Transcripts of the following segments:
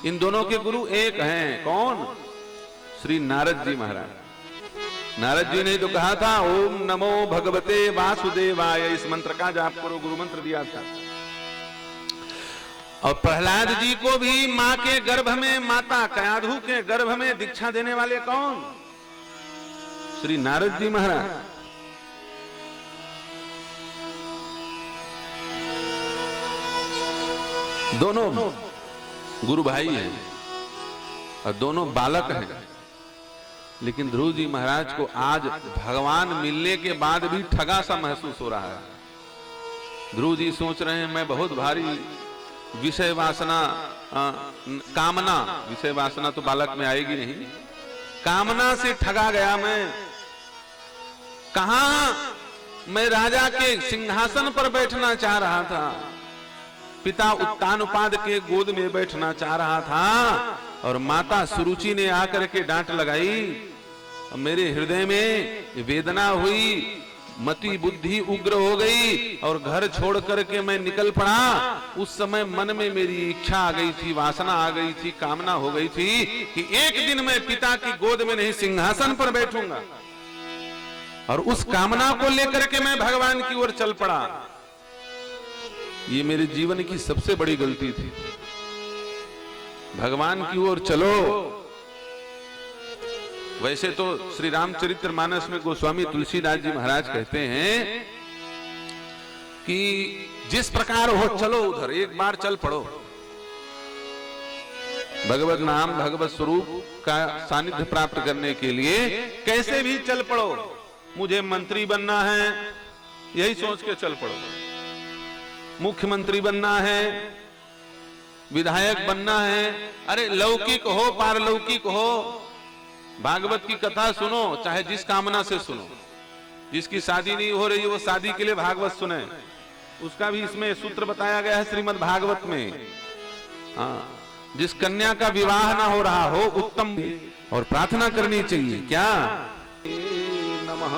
इन दोनों के गुरु एक हैं। कौन? श्री नारद जी महाराज। नारद जी ने तो कहा था ओम नमो भगवते वासुदेवाय, इस मंत्र का जाप करो, गुरु मंत्र दिया था। और प्रहलाद जी को भी मां के गर्भ में, माता कयाधु के गर्भ में दीक्षा देने वाले कौन? श्री नारद जी महाराज। दोनों गुरु भाई हैं और दोनों बालक हैं, लेकिन ध्रुव जी महाराज को आज भगवान मिलने के बाद भी ठगा सा महसूस हो रहा है। ध्रुव जी सोच रहे हैं मैं बहुत भारी विषय वासना, कामना, विषय वासना तो बालक में आएगी नहीं, कामना से ठगा गया मैं। कहां मैं राजा के सिंहासन पर बैठना चाह रहा था, पिता उत्तानपाद के गोद में बैठना चाह रहा था, और माता सुरुचि ने आकर के डांट लगाई। मेरे हृदय में वेदना हुई, मति बुद्धि उग्र हो गई और घर छोड़ करके मैं निकल पड़ा। उस समय मन में मेरी इच्छा आ गई थी, वासना आ गई थी, कामना हो गई थी कि एक दिन मैं पिता की गोद में नहीं सिंहासन पर बैठूंगा, और उस कामना को लेकर के मैं भगवान की ओर चल पड़ा। ये मेरे जीवन की सबसे बड़ी गलती थी। भगवान की ओर चलो। वैसे तो श्री रामचरितमानस में गोस्वामी तुलसीदास जी महाराज कहते हैं कि जिस प्रकार हो चलो उधर, एक बार चल पड़ो। भगवत नाम, भगवत स्वरूप का सानिध्य प्राप्त करने के लिए कैसे भी चल पड़ो। मुझे मंत्री बनना है, यही सोच के चल पड़ो। मुख्यमंत्री बनना है, विधायक बनना है, अरे लौकिक हो पारलौकिक हो, भागवत की कथा सुनो, चाहे जिस कामना से सुनो। जिसकी शादी नहीं हो रही है वो शादी के लिए भागवत सुने, उसका भी इसमें सूत्र बताया गया है श्रीमद् भागवत में। हाँ, जिस कन्या का विवाह ना हो रहा हो, उत्तम और प्रार्थना करनी चाहिए। क्या नमः,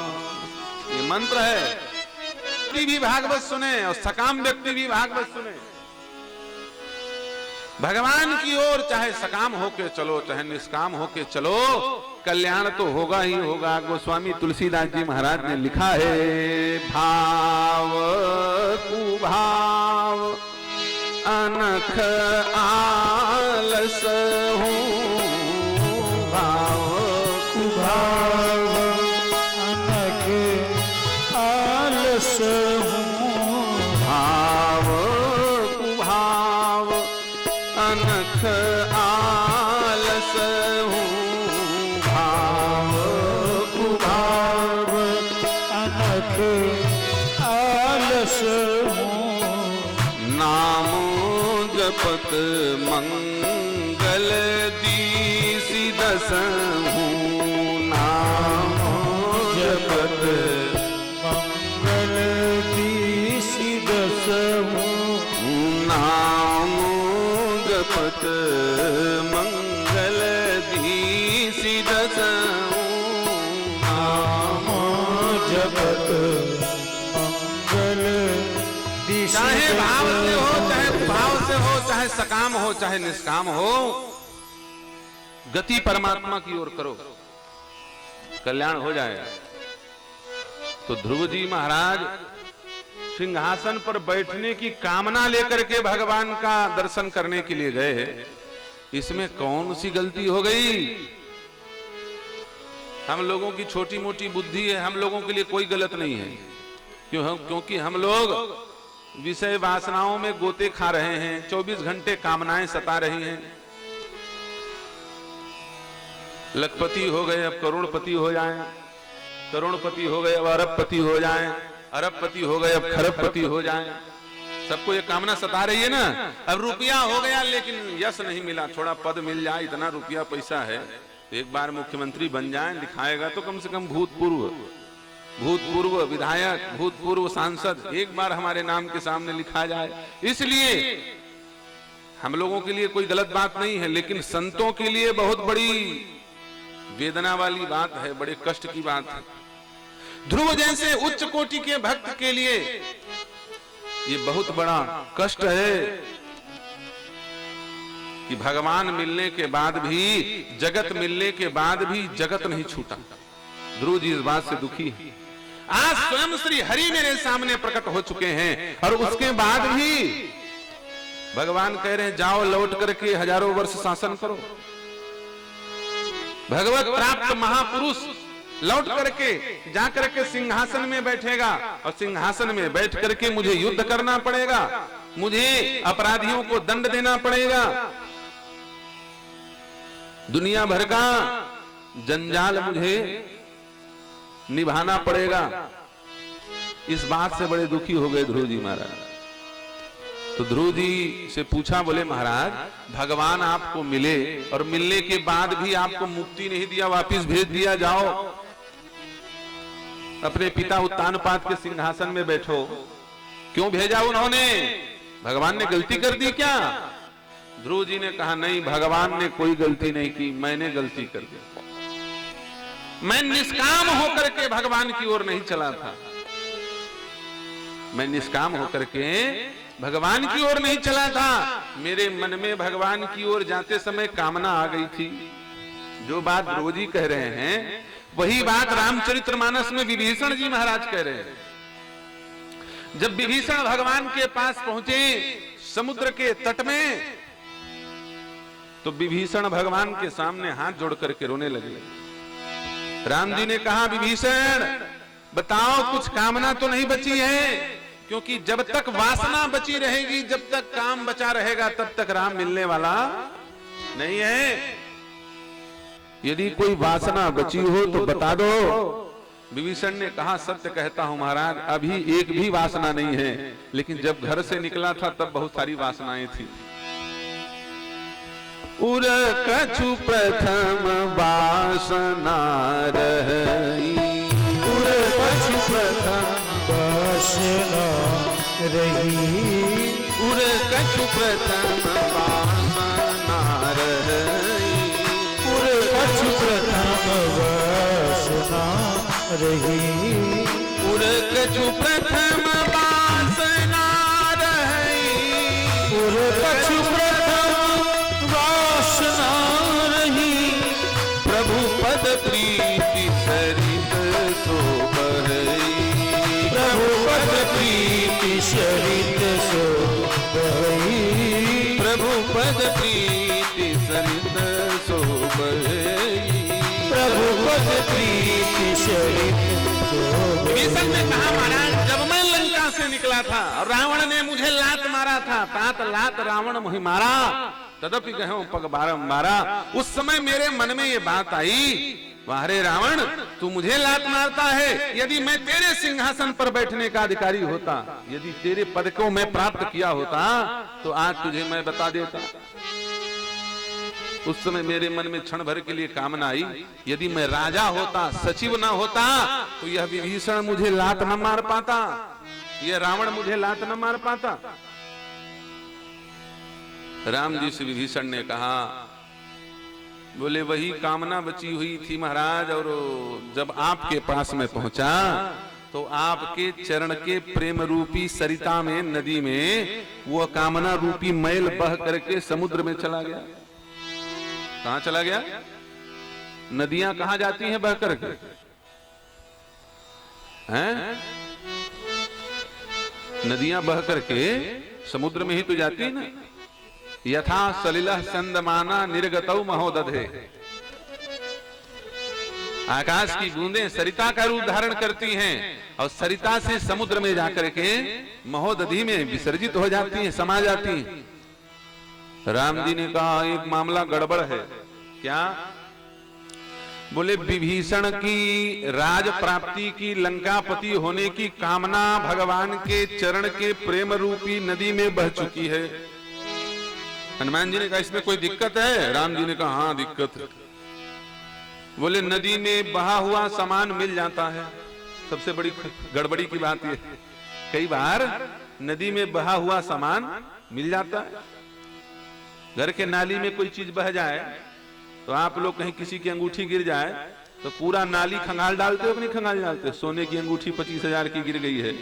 ये मंत्र है। व्यक्ति भी भागवत सुने और सकाम व्यक्ति भी भागवत सुने। भगवान की ओर चाहे सकाम होके चलो, चाहे निष्काम होके चलो, कल्याण तो होगा ही होगा। गोस्वामी तुलसीदास जी महाराज ने लिखा है, भाव कुभाव अनख आलस हूँ, भाव कुभाव अनख आलस हूँ, भाव कुभाव अनख आलस हूँ, भाव कुभाव अनख आलस हूँ। नामो जपत मंगल दीसी दस हूँ, नामो जपत मंगल दीसी दस हूँ, नामो जपत मंगल दीसी दस हूँ, नामो जपत मंगल दीसी चाहे दस भाव से हो, चाहे भाव से हो, चाहे सकाम हो, चाहे निष्काम हो, गति परमात्मा की ओर करो, कल्याण हो जाएगा। तो ध्रुव जी महाराज सिंहासन पर बैठने की कामना लेकर के भगवान का दर्शन करने के लिए गए। इसमें कौन सी गलती हो गई? हम लोगों की छोटी मोटी बुद्धि है, हम लोगों के लिए कोई गलत नहीं है। क्योंकि हम लोग विषय वासनाओं में गोते खा रहे हैं, 24 घंटे कामनाएं सता रही हैं। लखपति हो गए अब करोड़पति हो जाएं, करोड़पति हो गए अब अरबपति हो जाएं, अरबपति हो गए अब खरबपति हो जाएं। सबको ये कामना सता रही है ना। अब रुपया हो गया लेकिन यश नहीं मिला, थोड़ा पद मिल जाए, इतना रुपया पैसा है, एक बार मुख्यमंत्री बन जाए, लिखाएगा तो कम से कम भूतपूर्व विधायक, भूतपूर्व सांसद एक बार हमारे नाम के सामने लिखा जाए। इसलिए हम लोगों के लिए कोई गलत बात नहीं है, लेकिन संतों के लिए बहुत बड़ी वेदना वाली बात है, बड़े कष्ट की बात है। ध्रुव जैसे उच्च कोटि के भक्त के लिए ये बहुत बड़ा कष्ट है कि भगवान मिलने के बाद भी, जगत मिलने के बाद भी जगत नहीं छूटा। ध्रुव जी इस बात से दुखी है। आज स्वयं श्री हरि मेरे सामने प्रकट हो चुके हैं और उसके बाद भी भगवान कह रहे हैं जाओ लौट करके हजारों वर्ष शासन करो। भगवत प्राप्त महापुरुष लौट करके जा करके सिंहासन में बैठेगा और सिंहासन में बैठ करके मुझे युद्ध करना पड़ेगा, मुझे अपराधियों को दंड देना पड़ेगा, दुनिया भर का जंजाल मुझे निभाना पड़ेगा। इस बात से बड़े दुखी हो गए ध्रुव जी महाराज। तो ध्रुव जी से पूछा, बोले महाराज भगवान आपको मिले और मिलने के बाद भी आपको मुक्ति नहीं दिया, वापिस भेज दिया, जाओ अपने पिता उत्तानपाद के सिंहासन में बैठो। क्यों भेजा उन्होंने? भगवान ने गलती कर दी क्या? ध्रुव जी ने कहा नहीं, भगवान ने कोई गलती नहीं की, मैंने गलती कर दी। मैं निष्काम होकर के भगवान की ओर नहीं चला था, मैं निष्काम होकर के भगवान की ओर नहीं चला था। मेरे मन में भगवान की ओर जाते समय कामना आ गई थी। जो बात ध्रुव जी कह रहे हैं वही बात रामचरितमानस में विभीषण जी महाराज कह रहे हैं। जब विभीषण भगवान के पास पहुंचे समुद्र के तट में, तो विभीषण भगवान के सामने हाथ जोड़ करके रोने लगे। राम जी ने कहा विभीषण बताओ कुछ कामना तो नहीं बची है? क्योंकि जब तक वासना बची रहेगी, जब तक काम बचा रहेगा, तब तक राम मिलने वाला नहीं है। यदि कोई वासना बची हो तो बता दो। विभीषण ने कहा सत्य कहता हूं महाराज, अभी एक भी वासना नहीं है, लेकिन जब घर से निकला था तब बहुत सारी वासनाएं थी। उर कछु प्रथम वासना रही, उर कछु प्रथम वासना रही, उर कछु प्रथम वासना रही, उर कछु प्रथम वासना रही, उर कछु प्रथम वासना रही, उर कछु प्रथम वासना रही, प्रभु पद प्रीति सरित सो बहई, प्रभु पद प्रीति सरित सो बहई, प्रभु पद प्रीति सरित सो बहई, प्रभु पद प्रीति सरित सो बहई। विभीषण ने कहा महाराज जब मैं लंका से निकला था और रावण ने मुझे लात मारा था, तात लात रावण मुझे मारा, तदपि कहो पग बारंबारा। उस समय मेरे मन में ये बात आई, वारे रावण तू मुझे लात मारता है, यदि मैं तेरे सिंहासन पर बैठने का अधिकारी होता, यदि तेरे पद को मैं प्राप्त किया होता तो आज तुझे मैं बता देता। उस समय मेरे मन में क्षण भर के लिए कामना आई, यदि मैं राजा होता, सचिव ना होता, तो यह विभीषण मुझे लात न मार पाता, यह रावण मुझे लात न मार पाता। राम जी से विभीषण ने कहा, बोले वही कामना बची हुई थी महाराज, और जब आपके पास में पहुंचा तो आपके चरण के प्रेम रूपी सरिता में, नदी में वो कामना रूपी मैल बह करके समुद्र में चला गया। कहां चला गया? नदियां कहां जाती हैं बह करके? हैं? नदियां बह करके समुद्र में ही तो जाती है ना। यथा सलिलः संदमाना निर्गतौ महोदधे, आकाश की बूंदें सरिता का रूप धारण करती हैं और सरिता से समुद्र में जाकर के महोदधि में विसर्जित हो जाती हैं, समा जाती हैं। राम जी ने कहा एक मामला गड़बड़ है। क्या? बोले विभीषण की राज प्राप्ति की, लंकापति होने की कामना भगवान के चरण के प्रेम रूपी नदी में बह चुकी है। हनुमान जी ने कहा इसमें कोई दिक्कत है? राम जी ने कहा हाँ दिक्कत है। बोले नदी में बहा हुआ सामान मिल जाता है। सबसे बड़ी गड़बड़ी की बात यह, कई बार नदी में बहा हुआ सामान मिल जाता है। घर के नाली में कोई चीज बह जाए तो आप लोग कहीं किसी की अंगूठी गिर जाए तो पूरा नाली खंगाल डालते हो कि नहीं खंगाल डालते? सोने की अंगूठी 25,000 की गिर गई है,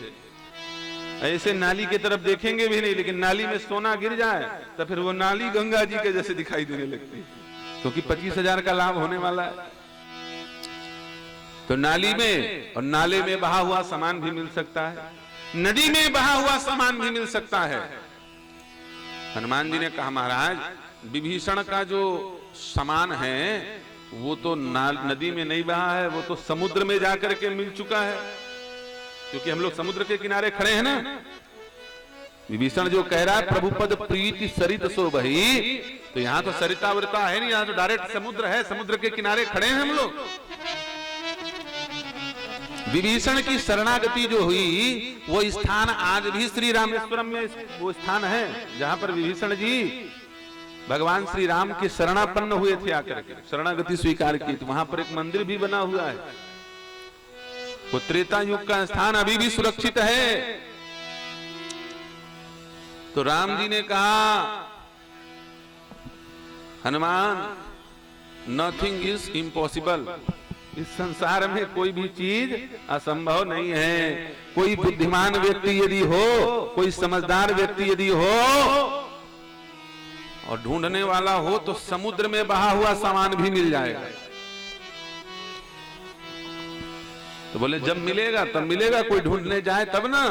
ऐसे नाली की तरफ देखेंगे भी नहीं, लेकिन नाली में सोना गिर जाए तो फिर वो नाली गंगा जी के जैसे दिखाई देने लगती है, क्योंकि 25,000 का लाभ होने वाला है। तो नाली में और नाले में बहा हुआ सामान भी मिल सकता है, नदी में बहा हुआ सामान भी मिल सकता है। हनुमान जी ने कहा महाराज विभीषण का जो सामान है वो तो नदी में नहीं बहा है, वो तो समुद्र में जाकर के मिल चुका है, क्योंकि हम लोग समुद्र के किनारे खड़े हैं ना। विभीषण जो कह रहा है प्रभु पद प्रीति सरित सो बही, तो यहाँ तो सरिता वरिता है नहीं, यहाँ तो डायरेक्ट समुद्र है, समुद्र के किनारे खड़े हैं हम लोग। विभीषण की शरणागति जो हुई वो स्थान आज भी श्री रामेश्वरम में वो स्थान है जहां पर विभीषण जी भगवान श्री राम के शरणापन्न हुए थे, आकर के शरणागति स्वीकार की। तो वहां पर एक मंदिर भी बना हुआ है, वो त्रेता युग का स्थान अभी भी सुरक्षित है। तो राम जी ने कहा हनुमान नथिंग इज इम्पॉसिबल, इस संसार में कोई भी चीज असंभव नहीं है। कोई बुद्धिमान व्यक्ति यदि हो, कोई समझदार व्यक्ति यदि हो और ढूंढने वाला हो तो समुद्र में बहा हुआ सामान भी मिल जाएगा। तो बोले जब मिलेगा तब मिलेगा, कोई ढूंढने जाए तब ना।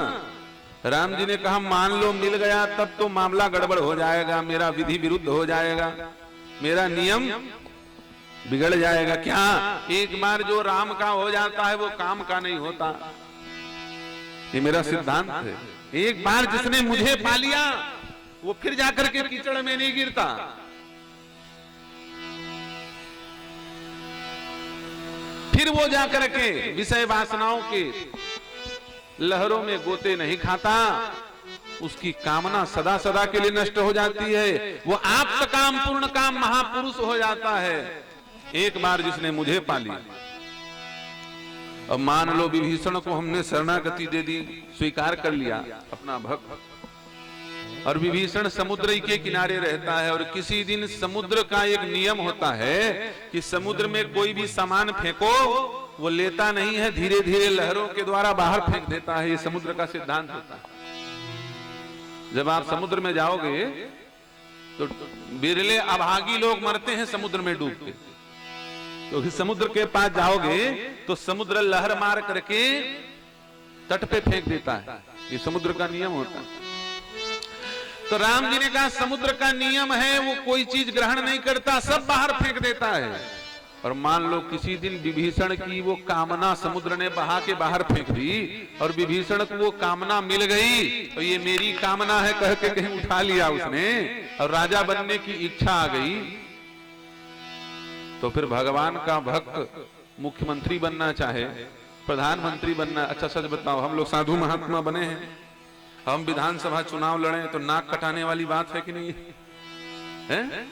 राम जी ने कहा मान लो मिल गया तब तो मामला गड़बड़ हो जाएगा, मेरा विधि विरुद्ध हो जाएगा, मेरा नियम बिगड़ जाएगा। क्या एक बार जो राम का हो जाता है वो काम का नहीं होता, ये मेरा सिद्धांत है। एक बार जिसने मुझे पा लिया वो फिर जाकर के कीचड़ में नहीं गिरता। फिर वो जाकर के विषय वासनाओं के लहरों में गोते नहीं खाता, उसकी कामना सदा सदा के लिए नष्ट हो जाती है। वो आप्त काम पूर्ण काम महापुरुष हो जाता है। एक बार जिसने मुझे पा लिया, अब मान लो विभीषण को हमने शरणागति दे दी, स्वीकार कर लिया अपना भक्त, और विभीषण समुद्र के किनारे रहता है। और किसी दिन समुद्र का एक नियम होता है कि समुद्र में कोई भी सामान फेंको वो लेता नहीं है, धीरे धीरे लहरों के द्वारा बाहर फेंक देता है। ये समुद्र का सिद्धांत होता है। जब आप समुद्र में जाओगे तो बिरले अभागी लोग मरते हैं समुद्र में डूब के, क्योंकि समुद्र के पास जाओगे तो समुद्र लहर मार करके तट पे फेंक देता है। ये समुद्र का नियम होता है। तो राम जी ने कहा समुद्र का नियम है, वो कोई चीज ग्रहण नहीं करता, सब बाहर फेंक देता है। और मान लो किसी दिन विभीषण की वो कामना समुद्र ने बहा के बाहर फेंक दी और विभीषण को वो कामना मिल गई, तो ये मेरी कामना है कह के कहीं उठा लिया उसने और राजा बनने की इच्छा आ गई, तो फिर भगवान का भक्त मुख्यमंत्री बनना चाहे, प्रधानमंत्री बनना, अच्छा सच बताओ हम लोग साधु महात्मा बने हैं, हम विधानसभा चुनाव लड़े तो नाक कटाने वाली बात है कि नहीं है?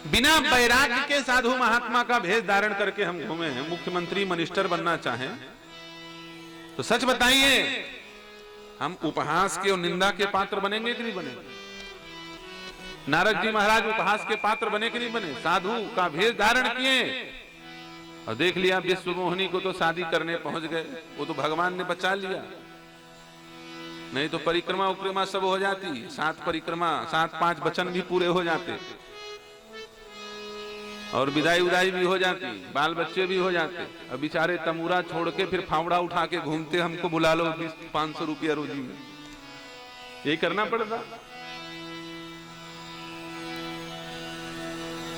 बिना वैराग्य के साधु महात्मा का भेष धारण करके हम घूमे हैं। मुख्यमंत्री मिनिस्टर बनना चाहें तो सच बताइए हम उपहास के और निंदा के पात्र बनेंगे कि नहीं बनेंगे? नारद जी महाराज उपहास के पात्र बने कि नहीं बने? साधु का भेष धारण किए और देख लिया विश्व मोहिनी को तो शादी करने पहुंच गए, वो तो भगवान ने बचा लिया, नहीं तो परिक्रमा उपक्रमा सब हो जाती, 7 परिक्रमा 7-5 वचन भी पूरे हो जाते और विदाई उदाई भी हो जाती, बाल बच्चे भी हो जाते। अब बेचारे तमूरा छोड़ के फिर फावड़ा उठा के घूमते, हमको बुला लो 500 रुपया रोजी में, यही करना पड़ता।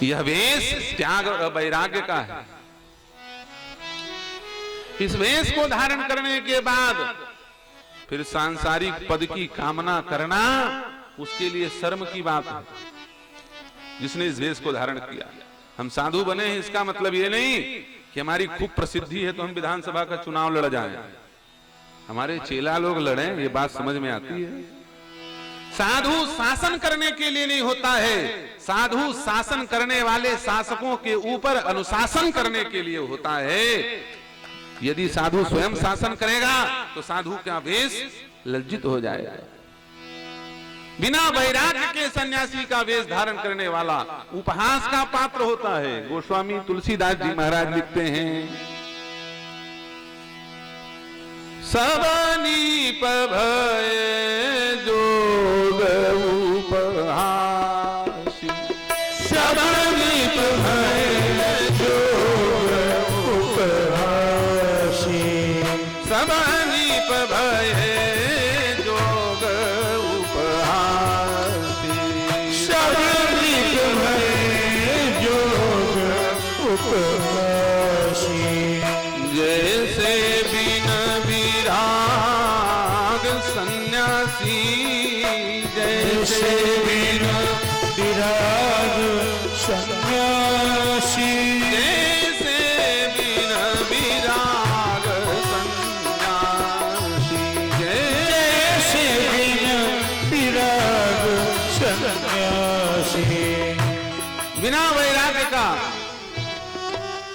यह वेश त्याग और वैराग्य का है। इस वेश को धारण करने के बाद फिर सांसारिक पद की कामना करना उसके लिए शर्म की बात है। जिसने इस वेश को धारण किया, हम साधु बने हैं इसका मतलब ये नहीं कि हमारी खूब प्रसिद्धि है तो हम विधानसभा का चुनाव लड़ जाएं, हमारे चेला लोग लड़े, ये बात समझ में आती है। साधु शासन करने के लिए नहीं होता है, साधु शासन करने वाले शासकों के ऊपर अनुशासन करने के लिए होता है। यदि साधु स्वयं शासन करेगा तो साधु का वेश लज्जित हो जाएगा। बिना वैराग्य के सन्यासी का वेश धारण करने वाला उपहास का पात्र होता है। गोस्वामी तुलसीदास जी महाराज लिखते हैं, सबनीप भय जोग उपहासी। सबनीप भय जोग उपहासी। सबनीप भय जोग उपहासी। सबनीप भय जोग उपहासी। जैसे बिन विराग सन्यासी। जैसे बिन विराग सन्यासी। जैसे बिन विराग सन्यासी। जैसे बिन विराग सन्यासी। बिना वैराग्य का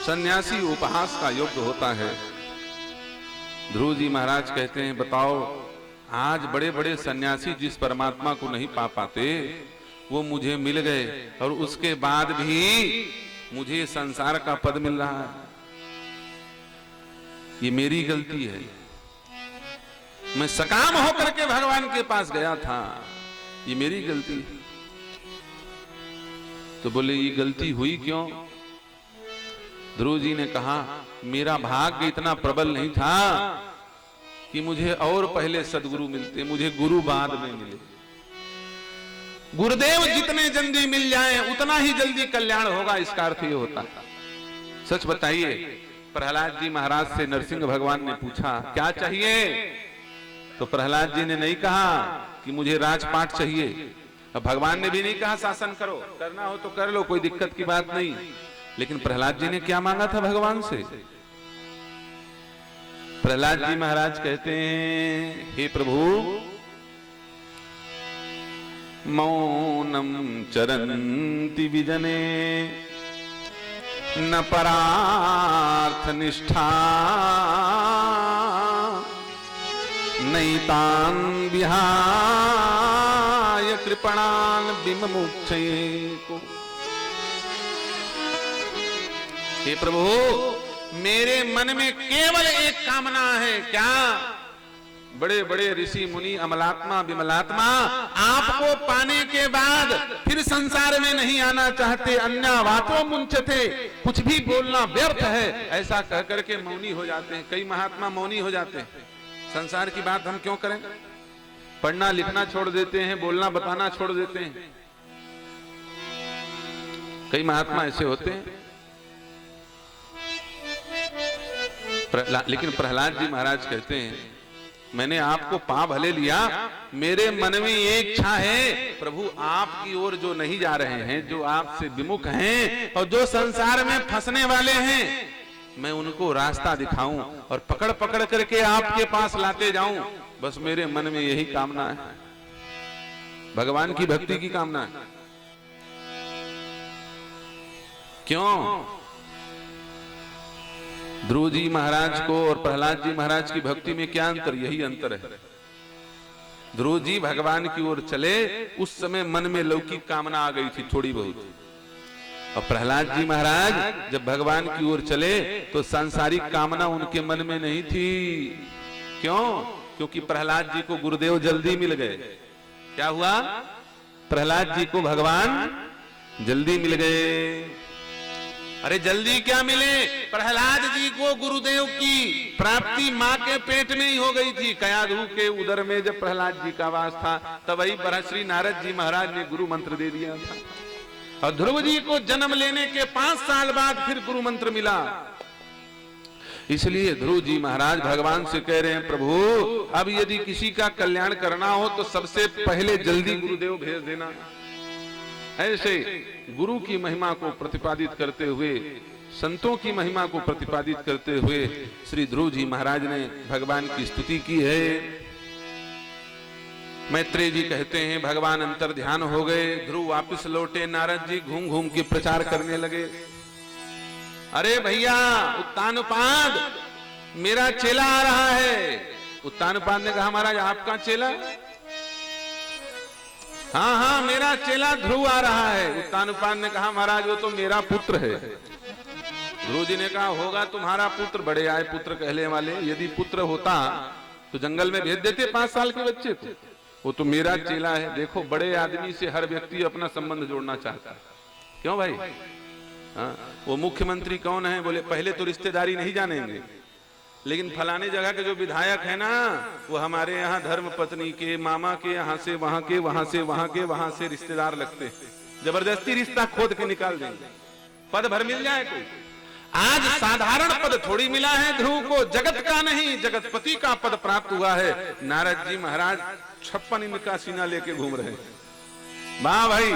सन्यासी उपहास का योग्य होता है। ध्रुव जी महाराज कहते हैं, बताओ आज बड़े बड़े सन्यासी जिस परमात्मा को नहीं पा पाते वो मुझे मिल गए और उसके बाद भी मुझे संसार का पद मिल रहा है। ये मेरी गलती है। मैं सकाम होकर के भगवान के पास गया था, ये मेरी गलती है। तो बोले ये गलती हुई क्यों? ध्रुव जी ने कहा, मेरा भाग्य इतना प्रबल नहीं था कि मुझे और पहले सदगुरु मिलते, मुझे गुरु बाद में मिले। गुरुदेव जितने जल्दी मिल जाएं उतना ही जल्दी कल्याण होगा, इसका अर्थ ये होता है। सच बताइए, प्रहलाद जी महाराज से नरसिंह भगवान ने पूछा क्या चाहिए, तो प्रहलाद जी ने नहीं कहा कि मुझे राजपाट चाहिए। अब भगवान ने भी नहीं कहा शासन करो, करना हो तो कर लो, कोई दिक्कत की बात नहीं। लेकिन प्रहलाद जी ने क्या मांगा था भगवान से? प्रहलाद जी महाराज कहते हैं, हे प्रभु, मौनम चरन्ति विजने न परार्थ निष्ठा नैतान विहाय कृपणान विमुक्षेको। हे प्रभु, मेरे मन में केवल एक कामना है। क्या? बड़े बड़े ऋषि मुनि अमलात्मा विमलात्मा आपको पाने के बाद फिर संसार में नहीं आना चाहते, अन्य वातो मुंचते, कुछ भी बोलना व्यर्थ है ऐसा कह करके मौनी हो जाते हैं। कई महात्मा मौनी हो जाते हैं। संसार की बात हम क्यों करें? पढ़ना लिखना छोड़ देते हैं, बोलना बताना छोड़ देते हैं। कई महात्मा ऐसे होते हैं। लेकिन प्रहलाद जी महाराज कहते हैं, मैंने आपको पा भले लिया, मेरे मन में ये इच्छा है प्रभु, आपकी ओर जो नहीं जा रहे हैं, जो आपसे विमुख हैं और जो संसार में फंसने वाले हैं, मैं उनको रास्ता दिखाऊं और पकड़ पकड़ करके आपके पास लाते जाऊं। बस मेरे मन में यही कामना है, भगवान की भक्ति की कामना है। क्यों? ध्रुव जी महाराज को और प्रहलाद जी महाराज की भक्ति में क्या अंतर? यही अंतर है। ध्रुव जी भगवान की ओर चले, उस समय मन में लौकिक कामना आ गई थी थोड़ी बहुत, और प्रहलाद जी महाराज जब भगवान की ओर चले तो सांसारिक कामना उनके मन में नहीं थी। क्यों? क्योंकि प्रहलाद जी को गुरुदेव जल्दी मिल गए। क्या हुआ? प्रहलाद जी को भगवान जल्दी मिल गए। अरे जल्दी क्या मिले, प्रहलाद जी को गुरुदेव की प्राप्ति मां के पेट में ही हो गई थी। कयाधु के उदर में जब प्रहलाद जी का वास था, तब वही श्री नारद जी महाराज ने गुरु मंत्र दे दिया था। और ध्रुव जी को जन्म लेने के 5 साल बाद फिर गुरु मंत्र मिला। इसलिए ध्रुव जी महाराज भगवान से कह रहे हैं, प्रभु अब यदि किसी का कल्याण करना हो तो सबसे पहले जल्दी गुरुदेव भेज देना। ऐसे गुरु की महिमा को प्रतिपादित करते हुए, संतों की महिमा को प्रतिपादित करते हुए श्री ध्रुव जी महाराज ने भगवान की स्तुति की है। मैत्रेय जी कहते हैं, भगवान अंतर ध्यान हो गए, ध्रुव वापस लौटे, नारद जी घूम घूम के प्रचार करने लगे। अरे भैया उत्तानपाद, मेरा चेला आ रहा है। उत्तानपाद ने कहा, महाराज आपका चेला? हाँ हाँ, मेरा चेला ध्रुव आ रहा है। उत्तानपाद ने कहा, महाराज वो तो मेरा पुत्र है। ध्रुव जी ने कहा, होगा तुम्हारा पुत्र, बड़े आए पुत्र कहले वाले। यदि पुत्र होता तो जंगल में भेज देते 5 साल के बच्चे को। वो तो मेरा चेला है। देखो, बड़े आदमी से हर व्यक्ति अपना संबंध जोड़ना चाहता है। क्यों भाई? हाँ, वो मुख्यमंत्री कौन है? बोले पहले तो रिश्तेदारी नहीं जानेंगे, लेकिन फलाने जगह के जो विधायक है ना, वो हमारे यहाँ धर्म पत्नी के, मामा के, यहाँ से वहां के, वहां से वहां के, वहां से रिश्तेदार लगते हैं। जबरदस्ती रिश्ता खोद के निकाल देंगे, पद भर मिल जाए कोई। आज साधारण पद थोड़ी मिला है ध्रुव को, जगत का नहीं जगतपति का पद प्राप्त हुआ है। नारद जी महाराज 56 इनका सीना लेके घूम रहे हैं। वाह भाई,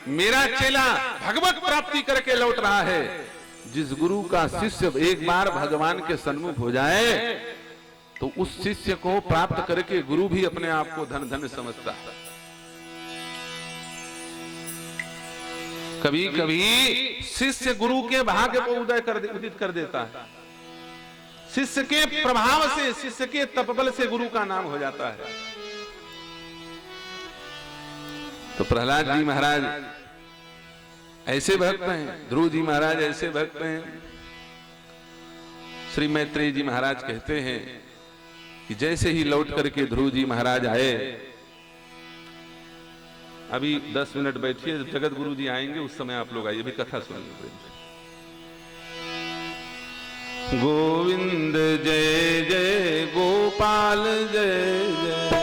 मेरा चेला भगवत प्राप्ति करके लौट रहा है। जिस गुरु का शिष्य एक बार भगवान के सन्मुख हो जाए तो उस शिष्य को प्राप्त करके गुरु भी अपने आप को धन धन समझता है। कभी कभी शिष्य गुरु के भाग्य को उदित कर देता है। शिष्य के प्रभाव से, शिष्य के तपबल से गुरु का नाम हो जाता है। तो प्रहलाद जी महाराज ऐसे भक्त हैं, ध्रुव जी महाराज ऐसे भक्त हैं। श्री मैत्रेय जी महाराज कहते हैं कि जैसे ही लौट करके ध्रुव जी महाराज आए, अभी 10 मिनट बैठिए, जगत गुरु जी आएंगे उस समय आप लोग आइए, अभी कथा सुनिए। गोविंद जय जय गोपाल जय जय।